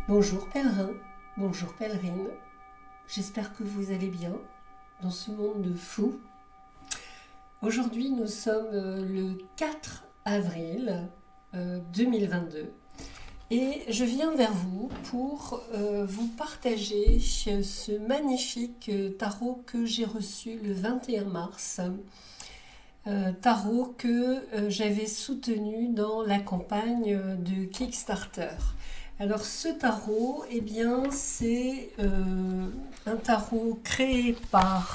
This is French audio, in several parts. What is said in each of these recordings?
Bonjour pèlerins, bonjour pèlerines, j'espère que vous allez bien dans ce monde de fous. Aujourd'hui nous sommes le 4 avril 2022 et je viens vers vous pour vous partager ce magnifique tarot que j'ai reçu le 21 mars. Tarot que j'avais soutenu dans la campagne de Kickstarter. Alors ce tarot, eh bien, c'est un tarot créé par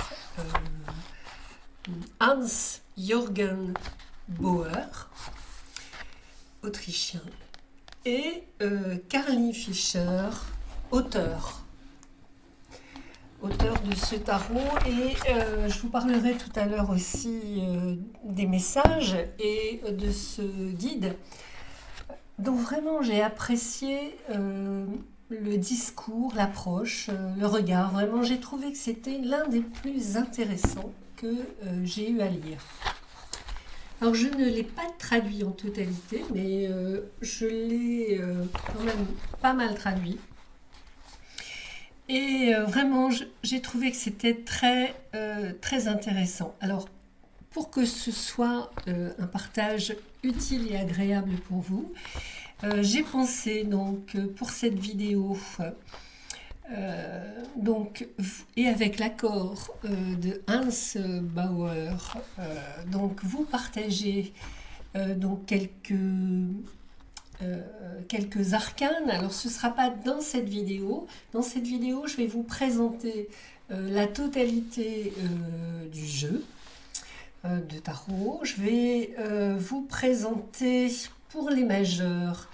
Hans-Jürgen Bauer, autrichien, et Carly Fischer, auteur de ce tarot. Et je vous parlerai tout à l'heure aussi des messages et de ce guide. Donc vraiment, j'ai apprécié le discours, l'approche, le regard. Vraiment, j'ai trouvé que c'était l'un des plus intéressants que j'ai eu à lire. Alors, je ne l'ai pas traduit en totalité, mais je l'ai quand même pas mal traduit. Et vraiment, j'ai trouvé que c'était très, très intéressant. Alors, pour que ce soit un partage utile et agréable pour vous, j'ai pensé donc pour cette vidéo, et avec l'accord de Hans Bauer, donc vous partagez donc quelques arcanes. Alors ce ne sera pas dans cette vidéo. Dans cette vidéo, je vais vous présenter la totalité du jeu de tarot. Je vais vous présenter pour les majeurs.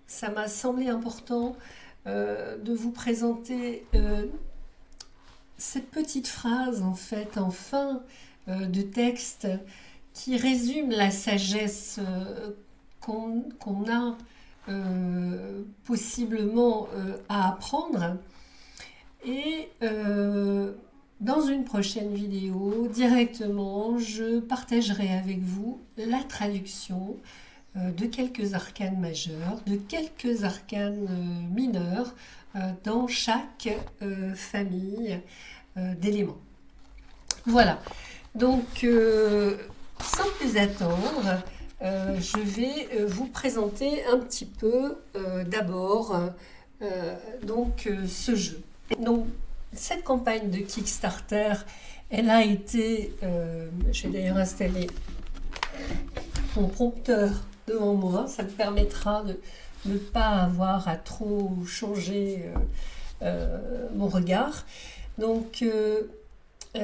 Ça m'a semblé important de vous présenter cette petite phrase en fait en fin de texte qui résume la sagesse qu'on a possiblement à apprendre. Et dans une prochaine vidéo, directement, je partagerai avec vous la traduction de quelques arcanes majeures, de quelques arcanes mineurs dans chaque famille d'éléments. Voilà, donc sans plus attendre, je vais vous présenter un petit peu d'abord ce jeu. Donc, cette campagne de Kickstarter, elle a été, je vais d'ailleurs installer mon prompteur devant moi, ça me permettra de ne pas avoir à trop changer mon regard. Donc,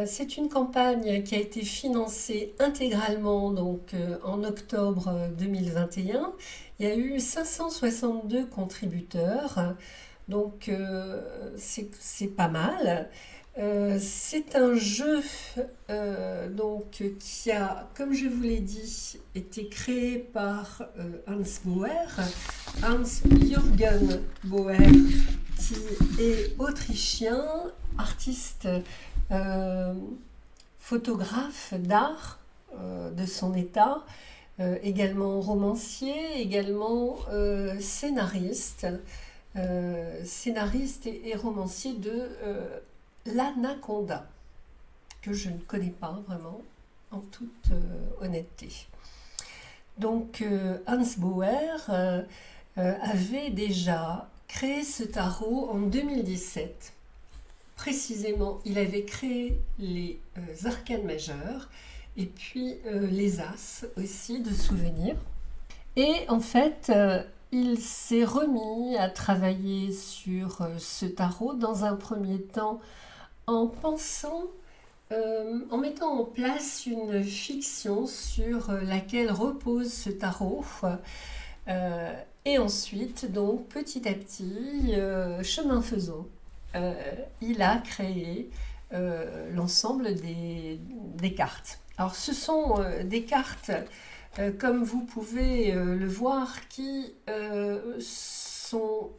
c'est une campagne qui a été financée intégralement donc, en octobre 2021. Il y a eu 562 contributeurs. Donc c'est pas mal. C'est un jeu qui a, comme je vous l'ai dit, été créé par Hans-Jürgen Bauer, qui est autrichien, artiste, photographe d'art de son état, également romancier, également scénariste. Scénariste et romancier de l'Anaconda, que je ne connais pas vraiment, en toute honnêteté. Donc Hans Bauer avait déjà créé ce tarot en 2017. Précisément, il avait créé les arcanes majeures et puis les as aussi de souvenirs. Et en fait, il s'est remis à travailler sur ce tarot dans un premier temps en pensant, en mettant en place une fiction sur laquelle repose ce tarot. Et ensuite, donc petit à petit, chemin faisant, il a créé l'ensemble des cartes. Alors ce sont des cartes comme vous pouvez le voir, qui sont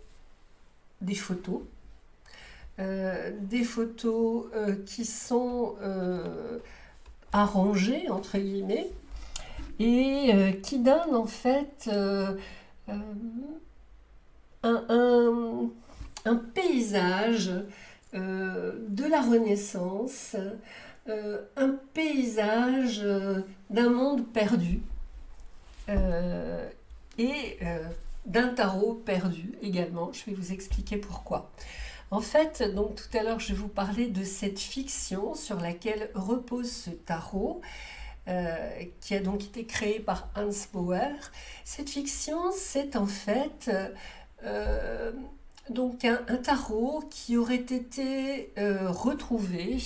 des photos qui sont arrangées, entre guillemets, et qui donnent en fait un un paysage de la Renaissance, un paysage d'un monde perdu et d'un tarot perdu également. Je vais vous expliquer pourquoi. En fait, donc tout à l'heure, je vous parlais de cette fiction sur laquelle repose ce tarot, qui a donc été créé par Hans Bauer. Cette fiction, c'est en fait donc un tarot qui aurait été retrouvé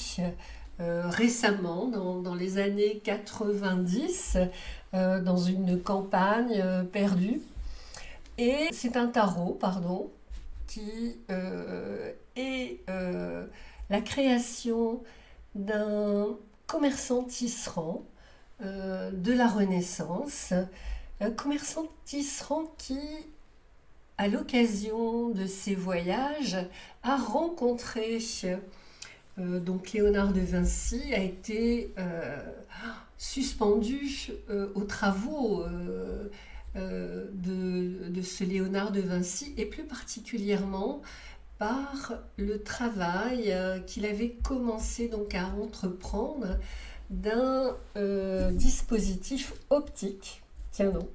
récemment, dans les années 90, dans une campagne perdue. Et c'est un tarot, pardon, qui est la création d'un commerçant tisserand de la Renaissance, un commerçant tisserand qui, à l'occasion de ses voyages, a rencontré donc Léonard de Vinci, a été suspendu aux travaux de ce Léonard de Vinci, et plus particulièrement par le travail qu'il avait commencé donc à entreprendre d'un dispositif optique, tiens non,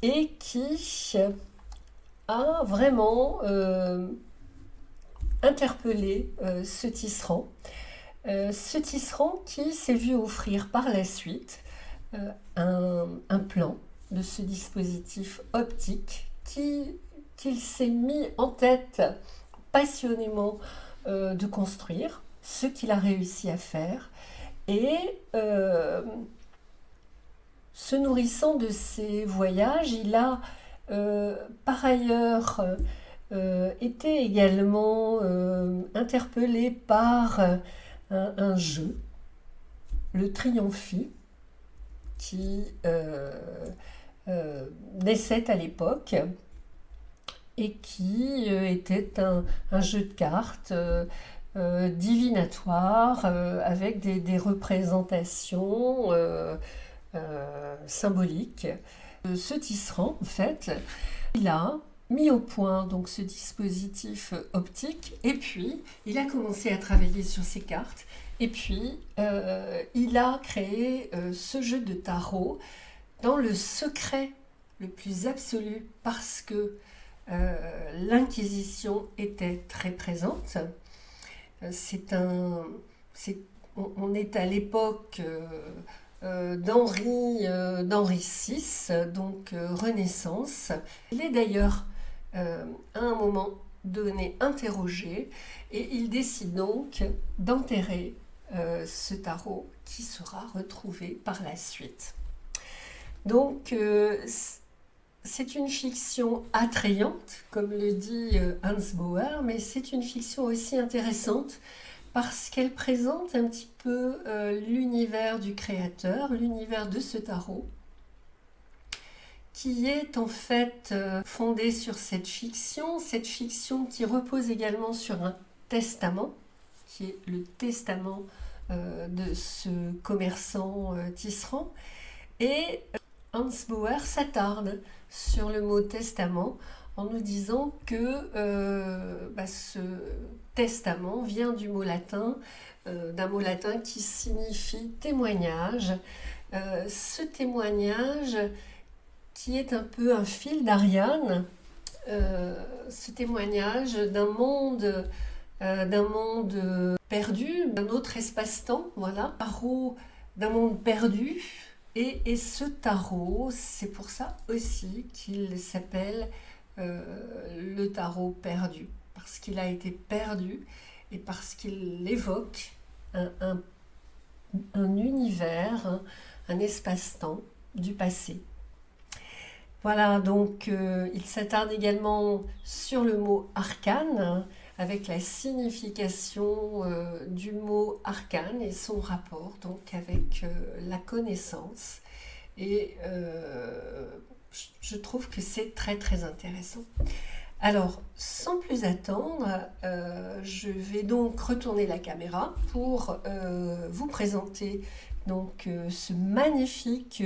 et qui a vraiment interpellé ce tisserand. Ce tisserand qui s'est vu offrir par la suite un plan de ce dispositif optique qu'il s'est mis en tête passionnément de construire, ce qu'il a réussi à faire, et se nourrissant de ses voyages, il a par ailleurs été également interpellé par un jeu, le Triomphi, qui naissait à l'époque et qui était un jeu de cartes divinatoire avec des représentations symboliques. Ce tisserand, en fait, il a mis au point donc ce dispositif optique, et puis il a commencé à travailler sur ses cartes, et puis il a créé ce jeu de tarot dans le secret le plus absolu, parce que l'Inquisition était très présente. On est à l'époque d'Henri VI, donc Renaissance. Il est d'ailleurs à un moment donné interrogé, et il décide donc d'enterrer ce tarot qui sera retrouvé par la suite. Donc c'est une fiction attrayante, comme le dit Hans Bauer, mais c'est une fiction aussi intéressante parce qu'elle présente un petit peu l'univers du créateur, l'univers de ce tarot, qui est en fait fondée sur cette fiction qui repose également sur un testament, qui est le testament de ce commerçant tisserand. Et Hans Bauer s'attarde sur le mot testament en nous disant que ce testament vient du mot latin, d'un mot latin qui signifie témoignage. Ce témoignage qui est un peu un fil d'Ariane, ce témoignage d'un monde perdu, d'un autre espace-temps, voilà, tarot d'un monde perdu, et ce tarot, c'est pour ça aussi qu'il s'appelle le tarot perdu, parce qu'il a été perdu et parce qu'il évoque un univers, un espace-temps du passé. Voilà, donc il s'attarde également sur le mot arcane, avec la signification du mot arcane et son rapport donc avec la connaissance. Et je trouve que c'est très très intéressant. Alors, sans plus attendre, je vais donc retourner la caméra pour vous présenter donc ce magnifique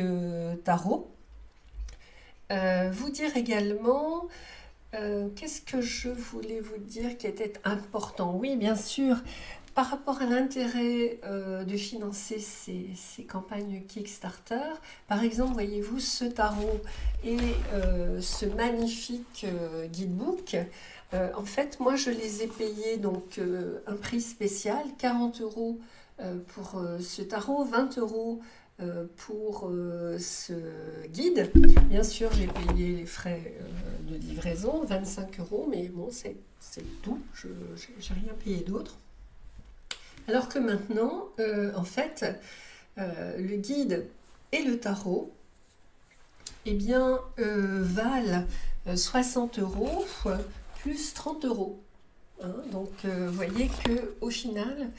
tarot. Vous dire également Qu'est-ce que je voulais vous dire qui était important? Oui, bien sûr, par rapport à l'intérêt de financer ces campagnes Kickstarter, par exemple, voyez-vous, ce tarot et ce magnifique guidebook, en fait, moi, je les ai payés donc un prix spécial, 40 euros pour ce tarot, 20 euros pour ce guide. Bien sûr, j'ai payé les frais de livraison, 25 euros, mais bon, c'est tout, je n'ai rien payé d'autre. Alors que maintenant, en fait, le guide et le tarot, eh bien, valent 60 euros plus 30 euros. Hein, donc, vous voyez qu'au final,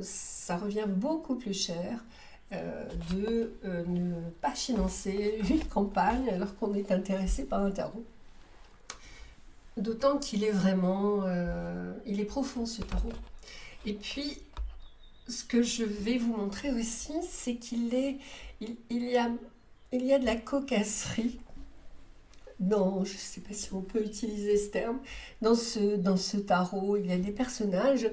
ça revient beaucoup plus cher de ne pas financer une campagne alors qu'on est intéressé par un tarot. D'autant qu'il est vraiment, il est profond ce tarot. Et puis, ce que je vais vous montrer aussi, c'est il y a de la cocasserie dans, je ne sais pas si on peut utiliser ce terme, dans ce tarot. Il y a des personnages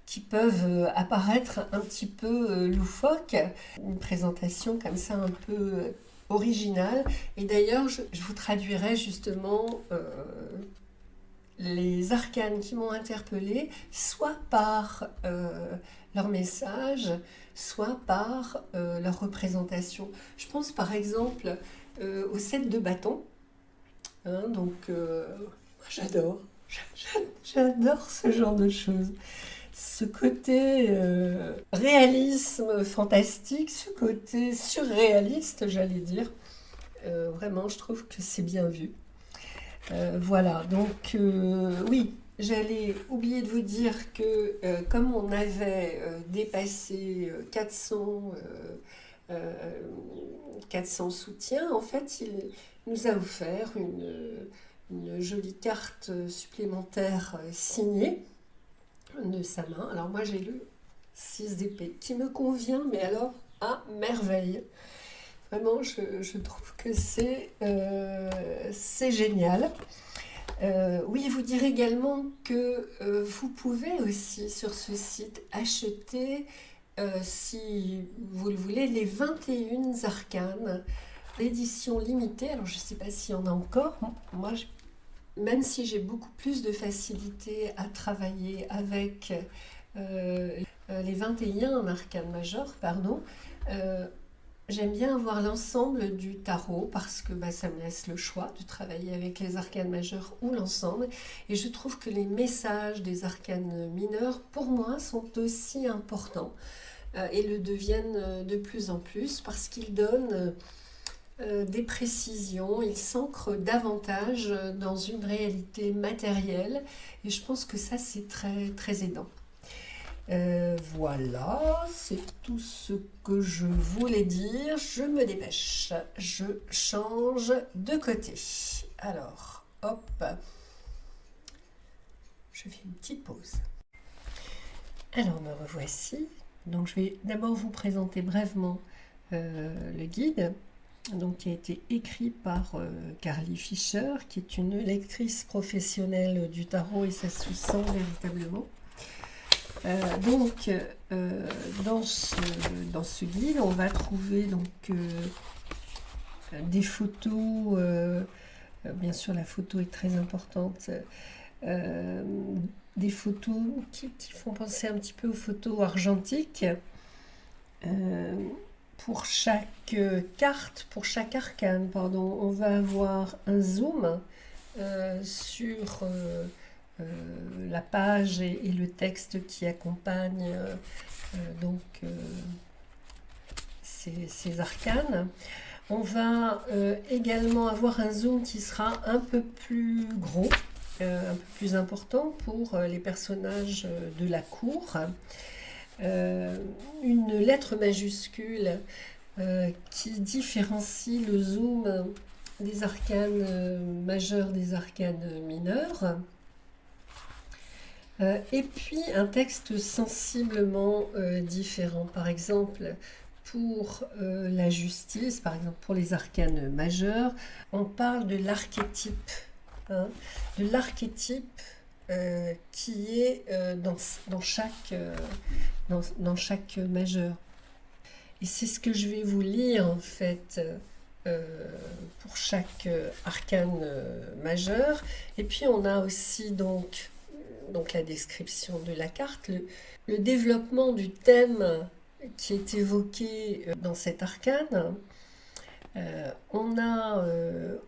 qui peuvent apparaître un petit peu loufoques, une présentation comme ça un peu originale. Et d'ailleurs, je vous traduirai justement les arcanes qui m'ont interpellée, soit par leur message, soit par leur représentation. Je pense par exemple au 7 de bâton. Hein, donc, j'adore ce genre de choses. Ce côté réalisme fantastique, ce côté surréaliste, j'allais dire. Vraiment, je trouve que c'est bien vu. Voilà, donc oui, j'allais oublier de vous dire que comme on avait dépassé 400 soutiens, en fait, il nous a offert une jolie carte supplémentaire signée de sa main. Alors moi, j'ai le 6 d'épée qui me convient, mais alors à merveille. Vraiment, je trouve que c'est génial. Oui, vous dire également que vous pouvez aussi sur ce site acheter, si vous le voulez, les 21 arcanes d'édition limitée. Alors, je ne sais pas s'il y en a encore. Moi, même si j'ai beaucoup plus de facilité à travailler avec les 21 arcanes majeures, pardon, j'aime bien avoir l'ensemble du tarot parce que ça me laisse le choix de travailler avec les arcanes majeures ou l'ensemble. Et je trouve que les messages des arcanes mineures, pour moi, sont aussi importants et le deviennent de plus en plus parce qu'ils donnent des précisions, ils s'ancrent davantage dans une réalité matérielle. Et je pense que ça, c'est très, très aidant. Voilà, c'est tout ce que je voulais dire. Je me dépêche, je change de côté. Alors, hop, je fais une petite pause. Alors, me revoici. Donc, je vais d'abord vous présenter brièvement le guide, donc, qui a été écrit par Carly Fisher, qui est une lectrice professionnelle du tarot et ça se sent véritablement. Donc, dans ce guide, on va trouver donc, des photos, bien sûr la photo est très importante, des photos qui font penser un petit peu aux photos argentiques. Pour chaque carte, pour chaque arcane, pardon, on va avoir un zoom sur la page et le texte qui accompagne donc ces arcanes. On va également avoir un zoom qui sera un peu plus gros, un peu plus important pour les personnages de la cour. Une lettre majuscule qui différencie le zoom des arcanes majeurs des arcanes mineurs. Et puis un texte sensiblement différent. Par exemple, pour la justice, par exemple pour les arcanes majeurs, on parle de l'archétype. Hein. de l'archétype qui est dans chaque majeur. Et c'est ce que je vais vous lire en fait pour chaque arcane majeur. Et puis on a aussi donc la description de la carte, le développement du thème qui est évoqué dans cet arcane. On a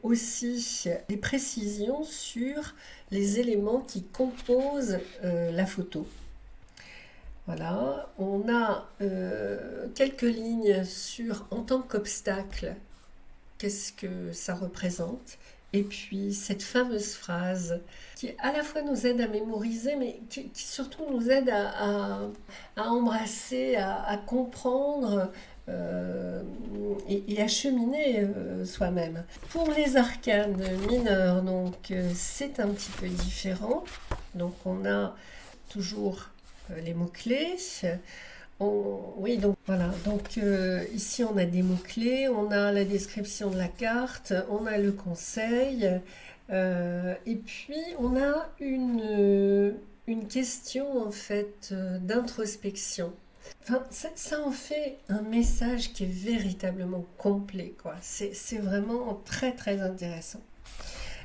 aussi des précisions sur les éléments qui composent la photo. Voilà, on a quelques lignes sur en tant qu'obstacle, qu'est-ce que ça représente, et puis cette fameuse phrase qui à la fois nous aide à mémoriser, mais qui surtout nous aide à embrasser, à comprendre et à cheminer soi-même. Pour les arcanes mineurs, donc c'est un petit peu différent. Donc on a toujours les mots-clés. Oui, donc voilà. Donc ici on a des mots-clés, on a la description de la carte, on a le conseil, et puis on a une question en fait d'introspection. Enfin, ça en fait un message qui est véritablement complet, quoi. C'est vraiment très très intéressant.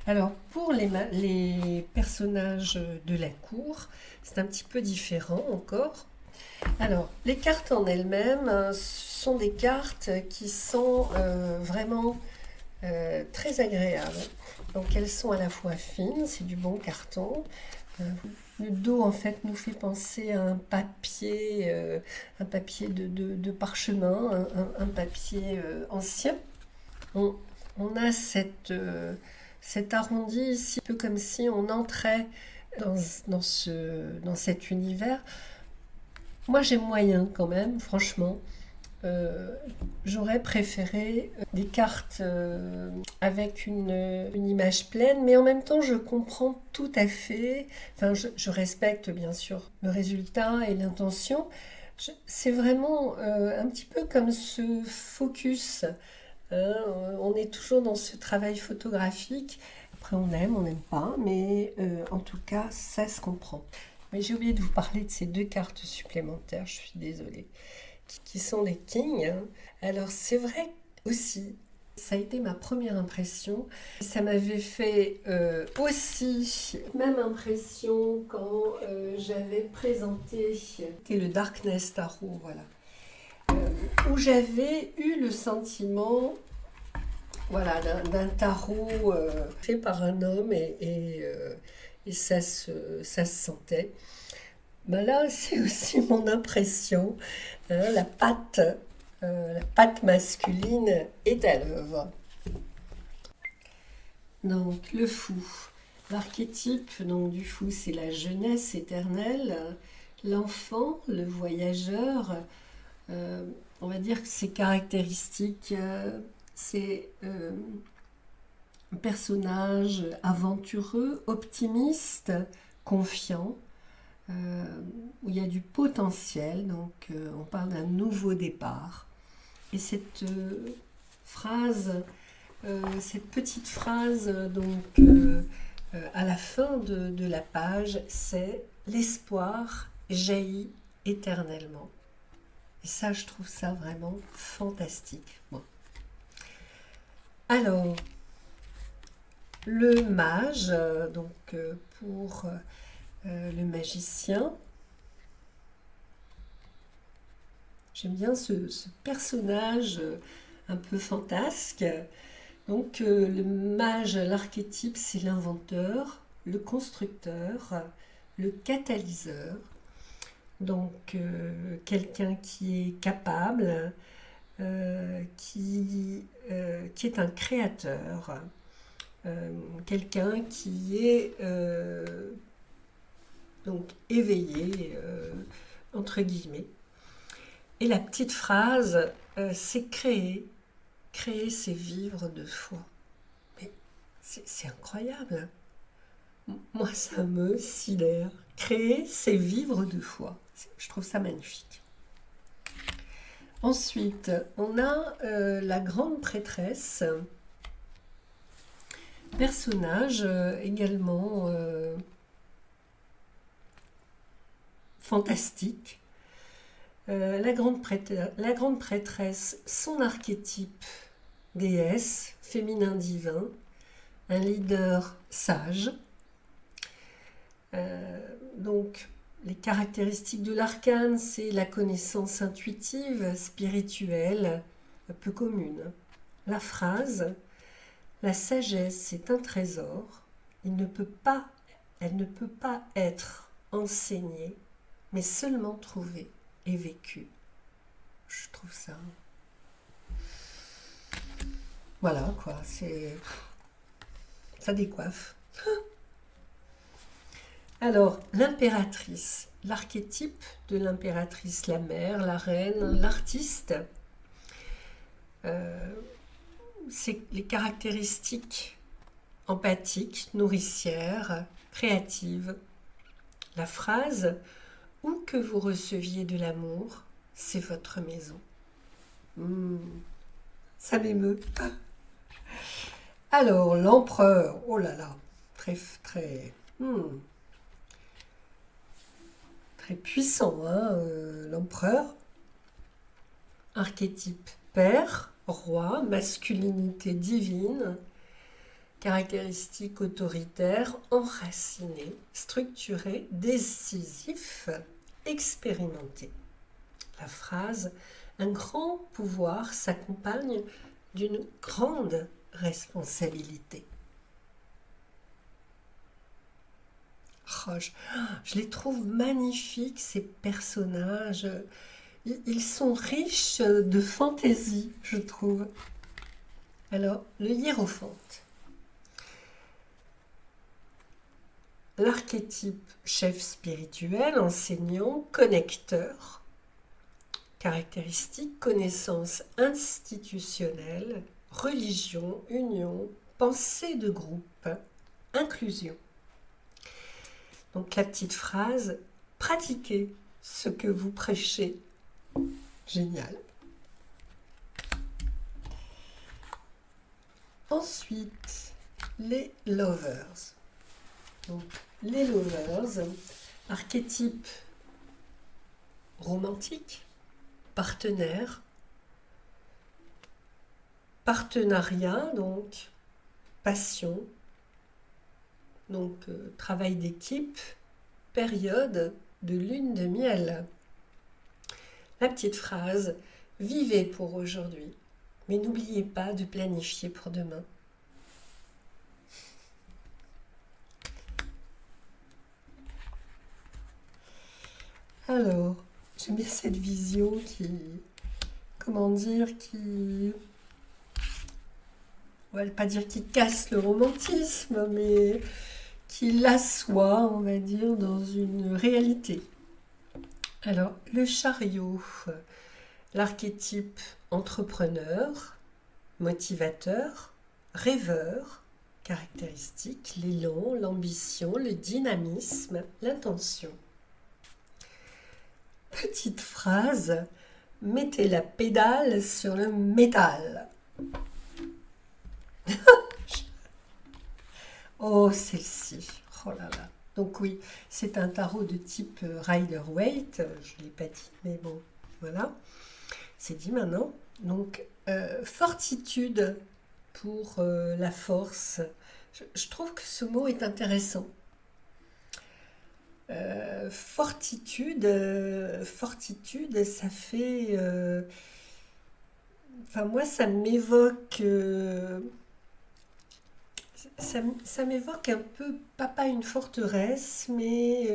Alors pour les personnages de la cour, c'est un petit peu différent encore. Alors, les cartes en elles-mêmes sont des cartes qui sont vraiment très agréables. Donc, elles sont à la fois fines, c'est du bon carton. Le dos, en fait, nous fait penser à un papier de parchemin, un papier ancien. On a cet arrondi ici, un peu comme si on entrait dans cet univers. Moi, j'aime moyen quand même, franchement. J'aurais préféré des cartes avec une image pleine, mais en même temps, je comprends tout à fait. Enfin, je respecte bien sûr le résultat et l'intention. C'est vraiment un petit peu comme ce focus. Hein, on est toujours dans ce travail photographique. Après, on n'aime pas, mais en tout cas, ça se comprend. Mais j'ai oublié de vous parler de ces deux cartes supplémentaires, je suis désolée, qui sont des kings. Hein. Alors c'est vrai aussi, ça a été ma première impression. Ça m'avait fait aussi même impression quand j'avais présenté le Darkness Tarot, voilà, où j'avais eu le sentiment, voilà, d'un tarot fait par un homme et ça se sentait. Ben là, c'est aussi mon impression. Hein, la patte masculine est à l'œuvre. Donc, le fou. L'archétype donc, du fou, c'est la jeunesse éternelle, l'enfant, le voyageur. On va dire que ses caractéristiques, c'est un personnage aventureux, optimiste, confiant, où il y a du potentiel, donc on parle d'un nouveau départ. Et cette petite phrase donc à la fin de la page, c'est « L'espoir jaillit éternellement ». Et ça, je trouve ça vraiment fantastique. Bon. Alors, le mage, donc pour le magicien. J'aime bien ce personnage un peu fantasque. Donc le mage, l'archétype, c'est l'inventeur, le constructeur, le catalyseur. Donc quelqu'un qui est capable, qui est un créateur, quelqu'un qui est donc éveillé, entre guillemets. Et la petite phrase, c'est créer. Créer, c'est vivre de foi. Mais c'est incroyable. Moi, ça me sidère. Créer, c'est vivre de foi. Je trouve ça magnifique. Ensuite, on a la grande prêtresse. Personnage également fantastique. La grande prêtresse, son archétype déesse, féminin divin, un leader sage. Donc, les caractéristiques de l'arcane, c'est la connaissance intuitive, spirituelle, peu commune. La phrase, la sagesse est un trésor, elle ne peut pas être enseignée, mais seulement trouvée et vécue. Je trouve ça. Voilà quoi, ça décoiffe. Alors, l'impératrice, l'archétype de l'impératrice, la mère, la reine, l'artiste, c'est les caractéristiques empathiques, nourricières, créatives. La phrase « Où que vous receviez de l'amour, c'est votre maison ». Ça m'émeut. Alors, l'empereur, oh là là, très puissant, hein, l'empereur. Archétype père, roi, masculinité divine, caractéristiques autoritaires, enraciné, structuré, décisif, expérimenté. La phrase « Un grand pouvoir s'accompagne d'une grande responsabilité ». Oh, je les trouve magnifiques, ces personnages. Ils sont riches de fantaisie, je trouve. Alors, le hiérophante. L'archétype chef spirituel, enseignant, connecteur. Caractéristiques, connaissance institutionnelle, religion, union, pensée de groupe, inclusion. Donc la petite phrase, pratiquez ce que vous prêchez. Génial. Ensuite, les lovers. Donc, les lovers, archétype romantique, partenaire, partenariat, donc passion, donc travail d'équipe, période de lune de miel. La petite phrase, vivez pour aujourd'hui, mais n'oubliez pas de planifier pour demain. Alors, j'aime bien cette vision qui, on va pas dire qui casse le romantisme, mais qui l'assoit, on va dire, dans une réalité. Alors, le chariot, l'archétype entrepreneur, motivateur, rêveur, caractéristiques, l'élan, l'ambition, le dynamisme, l'intention. Petite phrase, mettez la pédale sur le métal. Oh, celle-ci, oh là là. Donc oui, c'est un tarot de type Rider-Waite, je ne l'ai pas dit, mais bon, voilà, c'est dit maintenant. Donc, fortitude pour la force. Je trouve que ce mot est intéressant. Fortitude, ça fait... Enfin, moi, ça m'évoque... ça m'évoque un peu, pas une forteresse, mais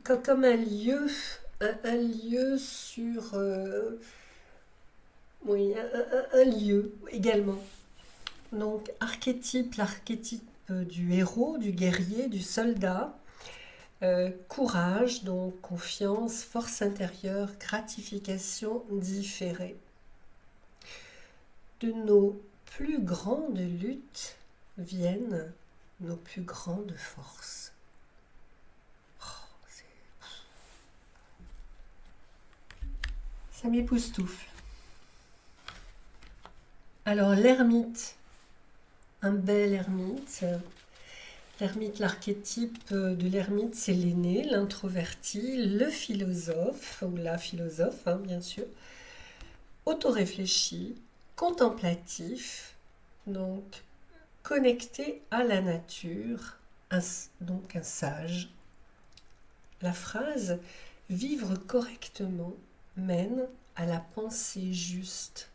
comme un lieu sur... oui, un lieu également. Donc, l'archétype du héros, du guerrier, du soldat. Courage, donc confiance, force intérieure, gratification différée. De nos plus grandes luttes viennent nos plus grandes forces. Ça m'époustoufle. Alors l'ermite, un bel ermite. L'ermite, l'archétype de l'ermite, c'est l'aîné, l'introverti, le philosophe, ou la philosophe, hein, bien sûr, autoréfléchi, contemplatif, donc connecté à la nature, donc un sage. La phrase « Vivre correctement mène à la pensée juste ».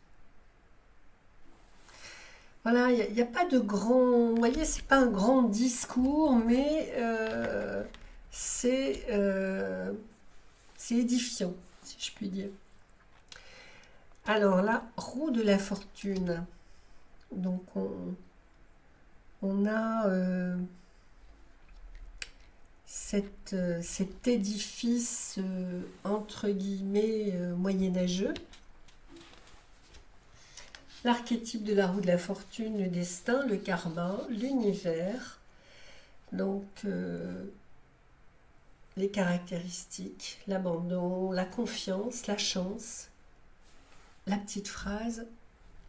Voilà, il n'y a pas de grand... Vous voyez, c'est pas un grand discours, mais c'est édifiant, si je puis dire. Alors, la roue de la fortune. Donc, on a cet édifice, entre guillemets, moyenâgeux. L'archétype de la roue de la fortune, le destin, le karma, l'univers. Donc, les caractéristiques, l'abandon, la confiance, la chance. La petite phrase,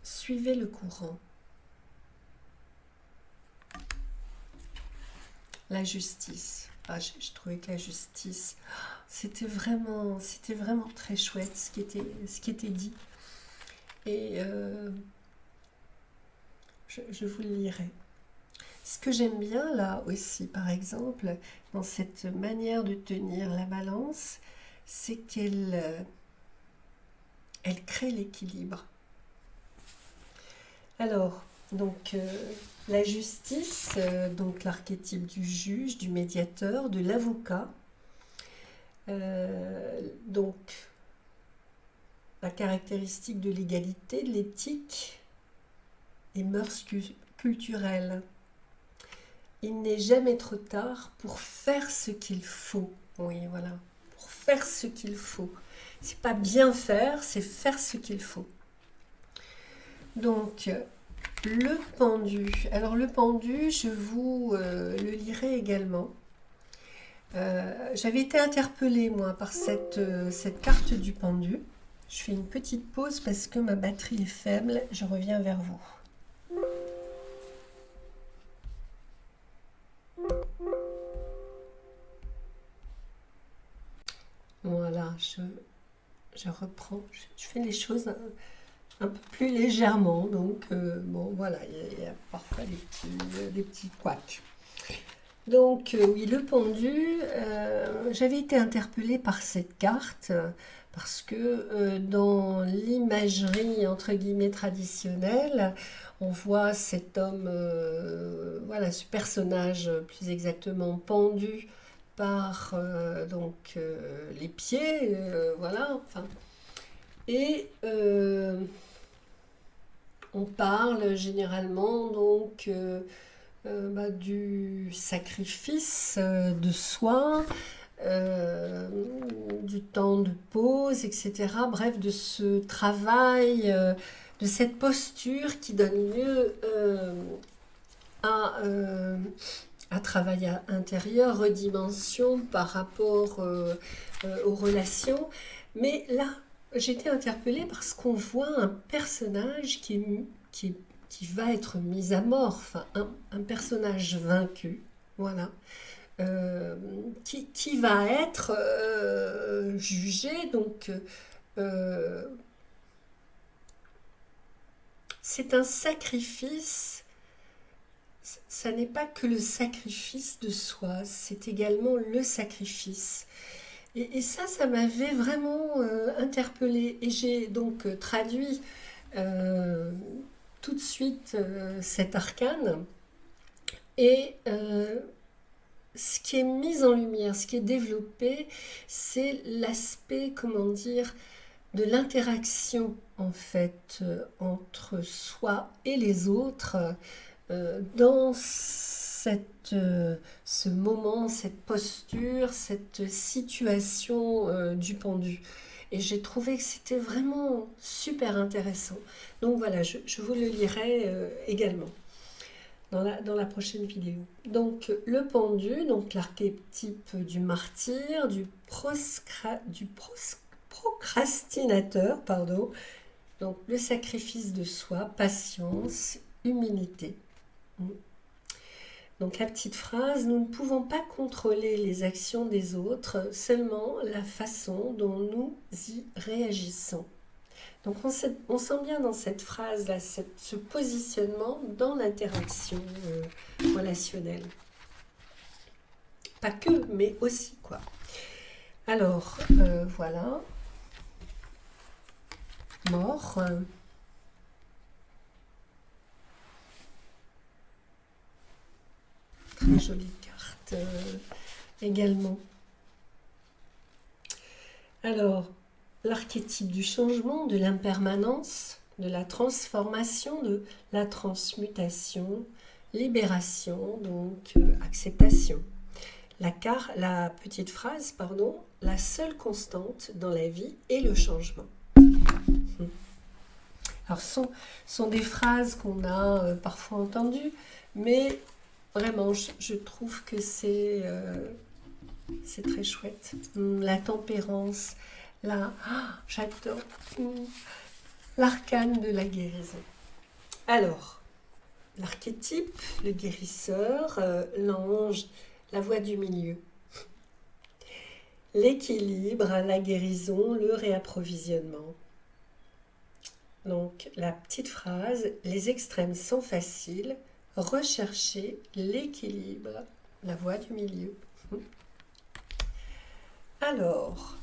suivez le courant. La justice. Ah, je trouvais que la justice, c'était vraiment très chouette ce qui était dit. Et je vous le lirai. Ce que j'aime bien là aussi, par exemple, dans cette manière de tenir la balance, c'est qu'elle crée l'équilibre. Alors, donc, la justice, donc l'archétype du juge, du médiateur, de l'avocat, donc la caractéristique de l'égalité, de l'éthique et mœurs culturelles. Il n'est jamais trop tard pour faire ce qu'il faut. Oui, voilà, pour faire ce qu'il faut. C'est pas bien faire, c'est faire ce qu'il faut. Donc, le pendu. Alors, le pendu, je vous le lirai également. J'avais été interpellée, moi, par cette carte du pendu. Je fais une petite pause parce que ma batterie est faible. Je reviens vers vous. Voilà, je reprends. Je fais les choses un peu plus légèrement. Donc, bon, voilà, il y a parfois des petits couacs. Donc, oui, le pendu, j'avais été interpellée par cette carte parce que dans l'imagerie, entre guillemets, traditionnelle, on voit cet homme, voilà, ce personnage plus exactement pendu par donc, les pieds, voilà, enfin. Et on parle généralement donc du sacrifice de soi, du temps de pause, etc. Bref, de ce travail, de cette posture qui donne lieu à travail intérieur, redimension par rapport aux relations. Mais là, j'étais interpellée parce qu'on voit un personnage qui va être mis à mort, enfin un personnage vaincu, voilà, qui va être jugé. Donc, c'est un sacrifice. Ça n'est pas que le sacrifice de soi, c'est également le sacrifice. Et ça m'avait vraiment interpellée. Et j'ai donc traduit tout de suite cet arcane. Et ce qui est mis en lumière, ce qui est développé, c'est l'aspect, comment dire, de l'interaction en fait entre soi et les autres dans ce moment, cette posture, cette situation du pendu. Et j'ai trouvé que c'était vraiment super intéressant. Donc voilà, je vous le lirai également dans la prochaine vidéo. Donc le pendu, donc l'archétype du martyr, du procrastinateur, pardon. Donc le sacrifice de soi, patience, humilité. Donc la petite phrase, nous ne pouvons pas contrôler les actions des autres, seulement la façon dont nous y réagissons. Donc on sent bien dans cette phrase-là ce positionnement dans l'interaction relationnelle. Pas que, mais aussi, quoi. Alors, voilà. Mort. Très jolie carte également. Alors, l'archétype du changement, de l'impermanence, de la transformation, de la transmutation, libération, donc acceptation. La petite phrase, pardon, la seule constante dans la vie est le changement. Alors, ce sont des phrases qu'on a parfois entendues, mais vraiment, je trouve que c'est très chouette. La tempérance, j'adore l'arcane de la guérison. Alors, l'archétype, le guérisseur, l'ange, la voie du milieu. L'équilibre, la guérison, le réapprovisionnement. Donc, la petite phrase, les extrêmes sont faciles, recherchez l'équilibre, la voie du milieu. Alors,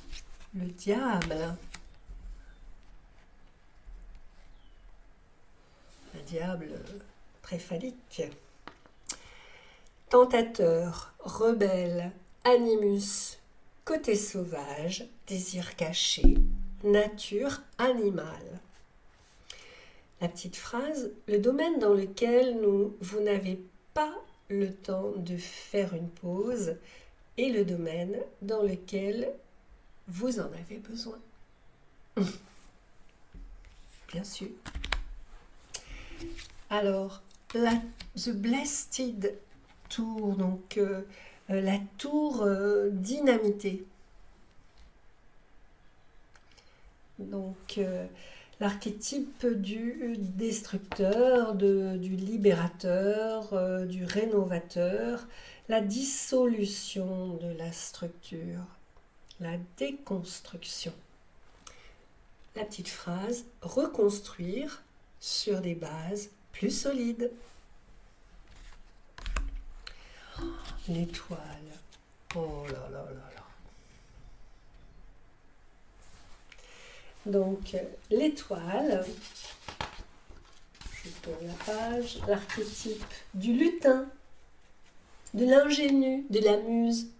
le diable. Un diable très phallique. Tentateur, rebelle, animus, côté sauvage, désir caché, nature animale. La petite phrase, le domaine dans lequel vous n'avez pas le temps de faire une pause est le domaine dans lequel vous en avez besoin. Bien sûr. Alors, The Blessed Tour, donc la tour dynamitée. Donc, l'archétype du destructeur, du libérateur, du rénovateur, la dissolution de la structure, la déconstruction. La petite phrase, reconstruire sur des bases plus solides. L'étoile. Oh là là là là. Donc, l'étoile, je tourne la page, l'archétype du lutin, de l'ingénu, de la muse,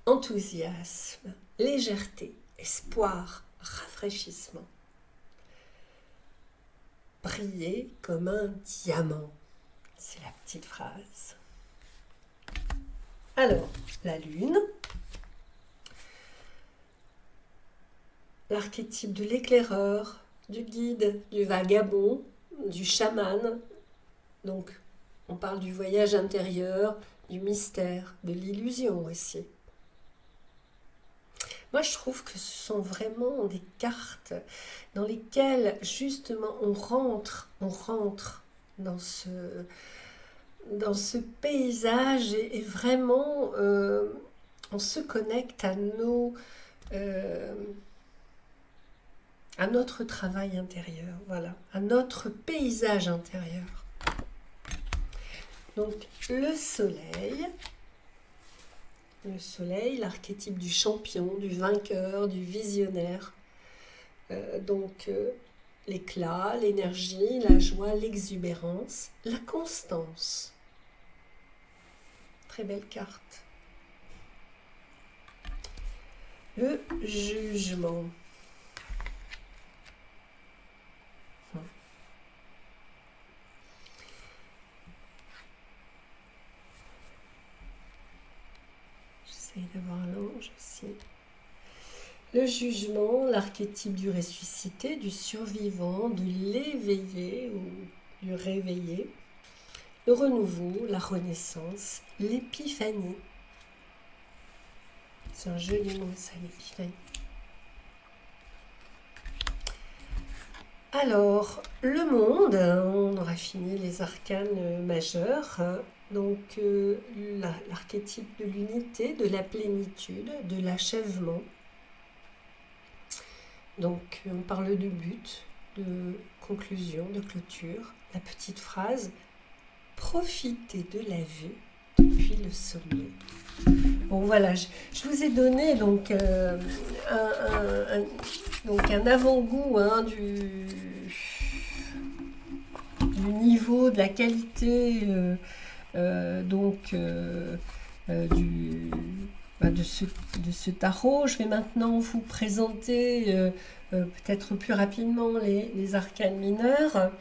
enthousiasme, légèreté, espoir, rafraîchissement. Briller comme un diamant, c'est la petite phrase. Alors, la lune, l'archétype de l'éclaireur, du guide, du vagabond, du chaman. Donc, on parle du voyage intérieur, du mystère, de l'illusion aussi. Moi, je trouve que ce sont vraiment des cartes dans lesquelles, justement, on rentre dans ce paysage et vraiment, on se connecte à notre travail intérieur, voilà, à notre paysage intérieur. Donc, le soleil, l'archétype du champion, du vainqueur, du visionnaire. L'éclat, l'énergie, la joie, l'exubérance, la constance. Très belle carte. Le jugement. J'essaye d'avoir l'ange aussi. Le jugement, l'archétype du ressuscité, du survivant, de l'éveillé ou du réveillé. Le renouveau, la renaissance, l'épiphanie. C'est un joli mot ça, l'épiphanie. Alors, le monde, on aura fini les arcanes majeurs. Donc, l'archétype de l'unité, de la plénitude, de l'achèvement. Donc, on parle de but, de conclusion, de clôture. La petite phrase, profitez de la vue depuis le sommet. Bon, voilà, je vous ai donné donc un avant-goût du niveau, de la qualité de ce tarot. Je vais maintenant vous présenter peut-être plus rapidement les arcanes mineurs.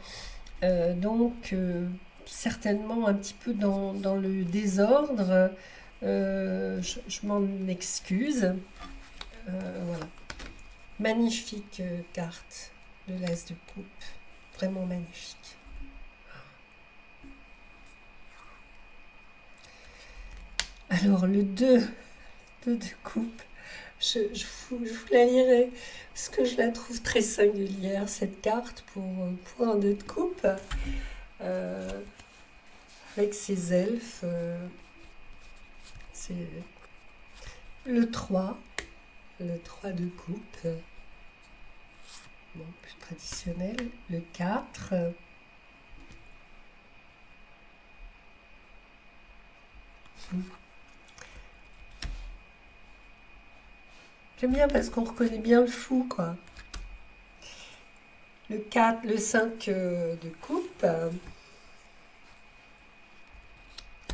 Certainement un petit peu dans le désordre. Je m'en excuse. Voilà. Magnifique carte de l'As de coupe. Vraiment magnifique. Alors, le 2 de coupe, je vous la lirai parce que je la trouve très singulière, cette carte, pour un 2 de coupe. Avec ses elfes. C'est le 3 de coupe. Bon, plus traditionnel. Le 4. J'aime bien parce qu'on reconnaît bien le fou, quoi. Le 4, le 5 de coupe.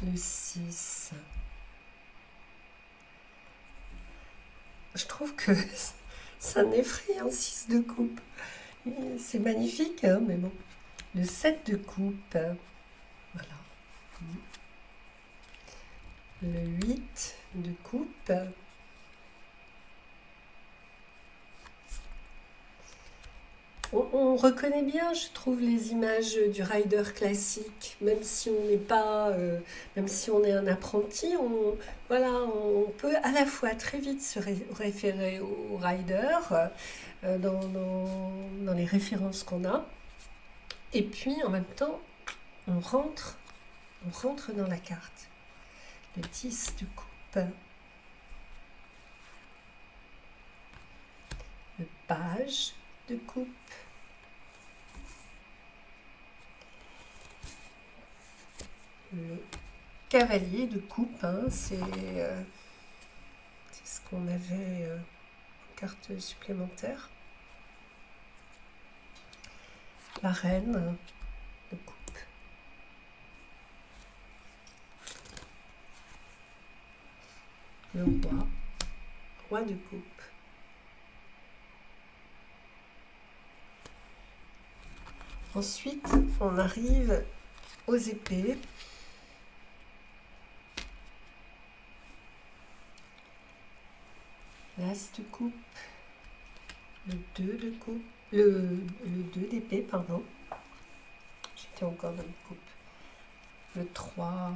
Le 6. Je trouve que c'est un effrayant 6 de coupe. C'est magnifique, hein, mais bon. Le 7 de coupe. Voilà. Le 8 de coupe. On reconnaît bien, je trouve, les images du rider classique, même si on n'est pas, même si on est un apprenti, on peut à la fois très vite se référer au rider dans les références qu'on a, et puis en même temps, on rentre dans la carte. Le 10 de coupe, le page de coupe, le cavalier de coupe, c'est ce qu'on avait en carte supplémentaire. La reine de coupe. Le roi de coupe. Ensuite, on arrive aux épées. L'as de coupe, le 2 de coupe, le 2 d'épée, pardon. J'étais encore dans le coupe. Le 3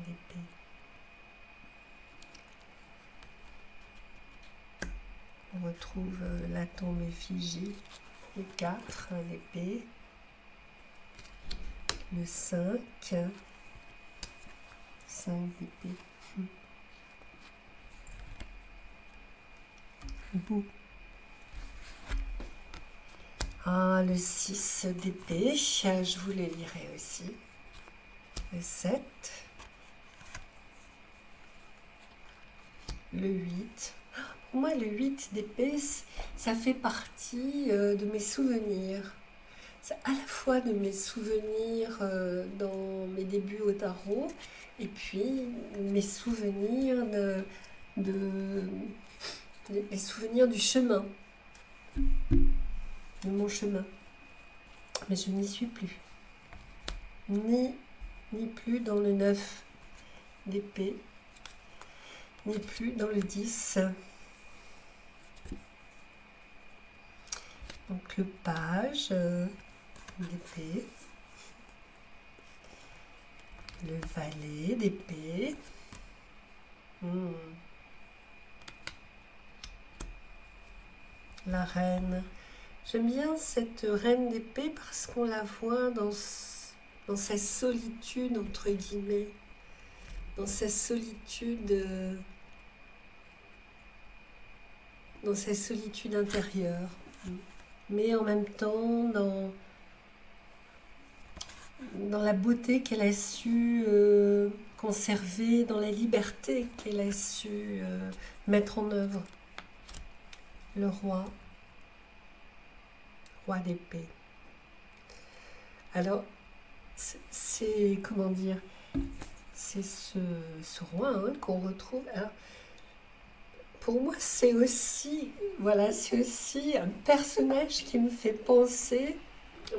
d'épée. On retrouve la tombe effigie, le 4 d'épée, le 5 d'épée. Beau. Ah, le 6 d'épée, je vous les lirai aussi. Le 7. Le 8. Pour moi, le 8 d'épée, ça fait partie de mes souvenirs. C'est à la fois de mes souvenirs dans mes débuts au tarot, et puis mes souvenirs mes souvenirs du chemin, de mon chemin. Mais je n'y suis plus. Ni plus dans le 9 d'épée, ni plus dans le 10. Donc le page d'épée, le valet d'épée, la reine. J'aime bien cette reine d'épée parce qu'on la voit dans sa solitude, entre guillemets, dans sa solitude, dans sa solitude intérieure, mais en même temps dans la beauté qu'elle a su conserver, dans la liberté qu'elle a su mettre en œuvre. Le roi d'épée. Alors, c'est comment dire, c'est ce roi qu'on retrouve. Alors, pour moi, c'est aussi un personnage qui me fait penser,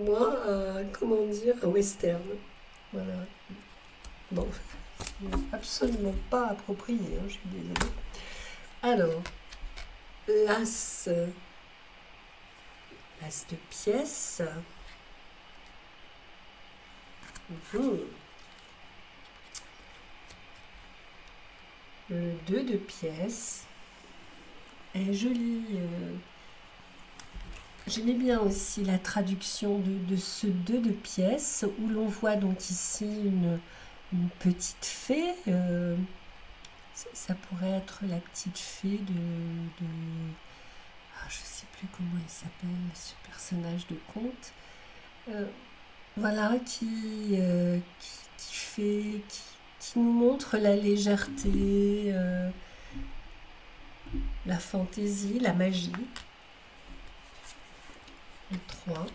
moi, à, comment dire, un western. Voilà. Bon, c'est absolument pas approprié, je suis désolée. Alors, l'as de pièces. Le 2 de pièces. Elle est jolie. J'aimais bien aussi la traduction de ce 2 de pièces, où l'on voit donc ici une petite fée. Ça pourrait être la petite fée je ne sais plus comment il s'appelle, ce personnage de conte. Voilà, qui nous montre la légèreté, la fantaisie, la magie. Le 3.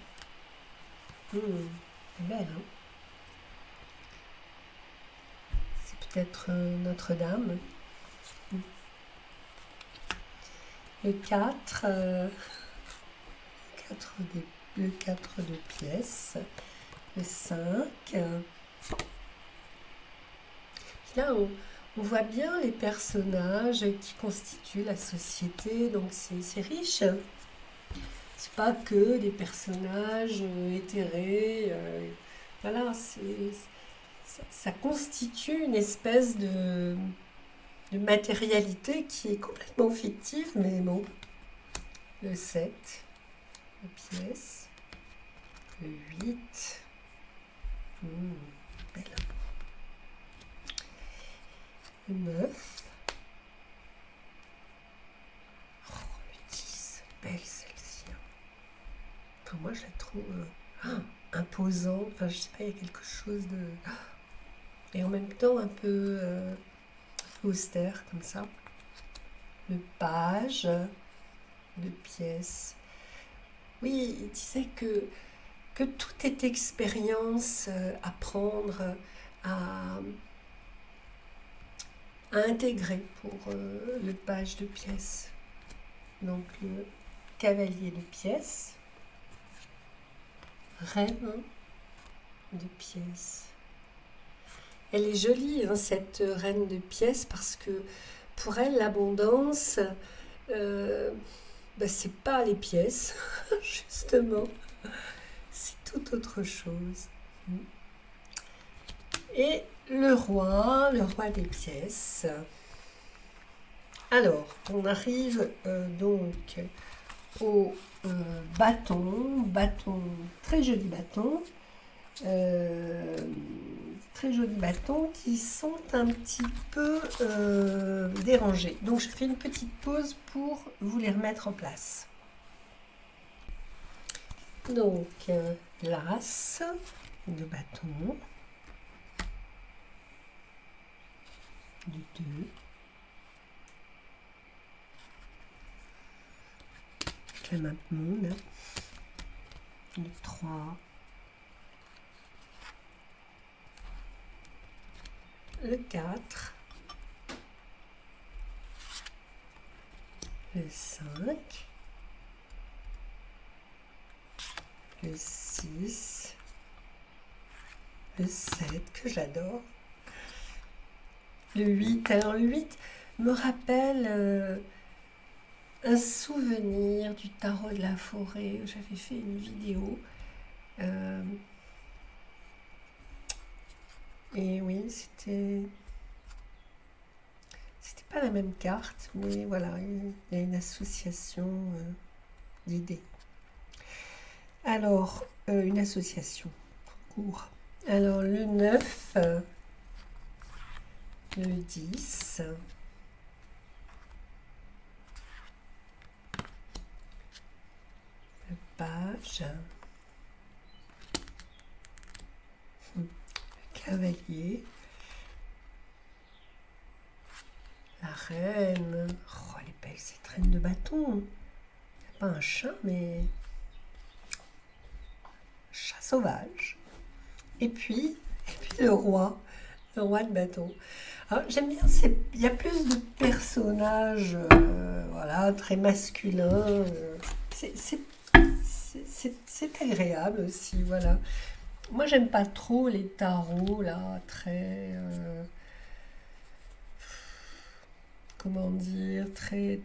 C'est belle, hein? C'est peut-être Notre-Dame. Le 4. Le 4 de pièces. Le 5. Là, on voit bien les personnages qui constituent la société, donc c'est riche. C'est pas que des personnages éthérés. Voilà, ça constitue une espèce de matérialité qui est complètement fictive, mais bon. Le 7, la pièce. Le 8. Belle. Le 9. Le 10. Belle celle-ci. Enfin, moi, je la trouve imposante. Enfin, je sais pas, il y a quelque chose de... Et en même temps, un peu austère, comme ça. Le page de pièces. Oui, il disait que tout est expérience à prendre, à intégrer pour le page de pièces. Donc le cavalier de pièces, reine de pièces. Elle est jolie, cette reine de pièces, parce que pour elle, l'abondance, c'est pas les pièces, justement. C'est tout autre chose. Et le roi des pièces. Alors, on arrive donc au bâton, très joli bâton. Très jolis bâtons qui sont un petit peu dérangés. Donc je fais une petite pause pour vous les remettre en place. Donc l'as de bâton, du 2, la main monde, le 3, le 4, le 5, le 6, le 7 que j'adore, le 8. Alors le 8 me rappelle un souvenir du tarot de la forêt. J'avais fait une vidéo. Et oui, c'était pas la même carte, mais voilà, il y a une association d'idées. Alors, une association, court. Alors, le 9, le 10, le page, le cavalier, la reine. Oh, elle est belle cette reine de bâton. C'est pas un chat, mais un chat sauvage. Et puis le roi de bâton. Alors, j'aime bien, il y a plus de personnages, voilà, très masculins. C'est agréable aussi, voilà. Moi, j'aime pas trop les tarots, là, très... comment dire, très...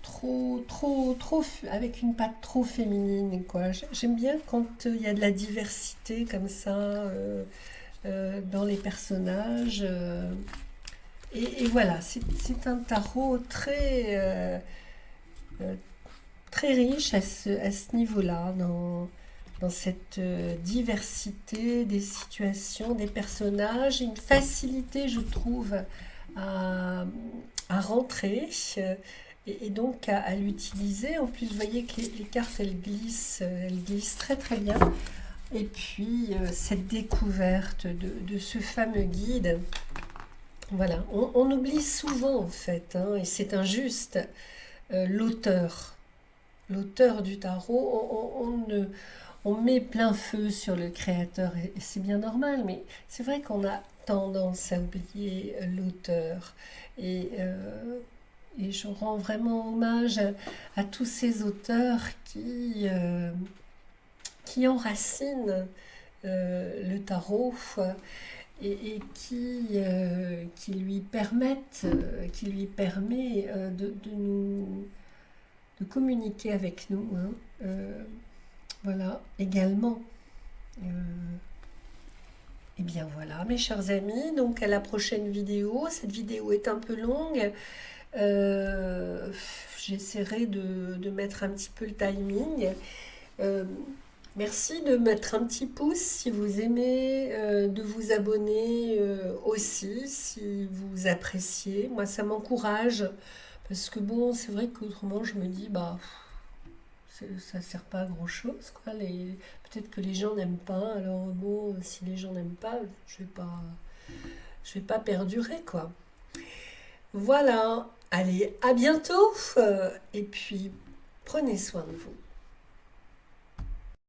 Trop, avec une patte trop féminine, quoi. J'aime bien quand il y a de la diversité comme ça dans les personnages. Et voilà, c'est un tarot très riche à ce niveau-là, dans cette diversité des situations, des personnages, une facilité, je trouve, à rentrer. Et donc à l'utiliser. En plus, vous voyez que les cartes, elles glissent très très bien. Et puis, cette découverte de ce fameux guide, voilà, on oublie souvent en fait, hein, et c'est injuste, l'auteur du tarot, on met plein feu sur le créateur, et c'est bien normal, mais c'est vrai qu'on a tendance à oublier l'auteur. Et je rends vraiment hommage à tous ces auteurs qui enracinent le tarot et qui lui permet de communiquer avec nous. Hein. Voilà, également. Et bien voilà, mes chers amis, donc à la prochaine vidéo. Cette vidéo est un peu longue. J'essaierai de mettre un petit peu le timing. Merci de mettre un petit pouce si vous aimez, de vous abonner aussi si vous appréciez. Moi, ça m'encourage parce que bon, c'est vrai qu'autrement, je me dis, bah, ça sert pas à grand-chose, quoi. Peut-être que les gens n'aiment pas. Alors bon, si les gens n'aiment pas, je vais pas perdurer, quoi. Voilà. Allez, à bientôt et puis prenez soin de vous.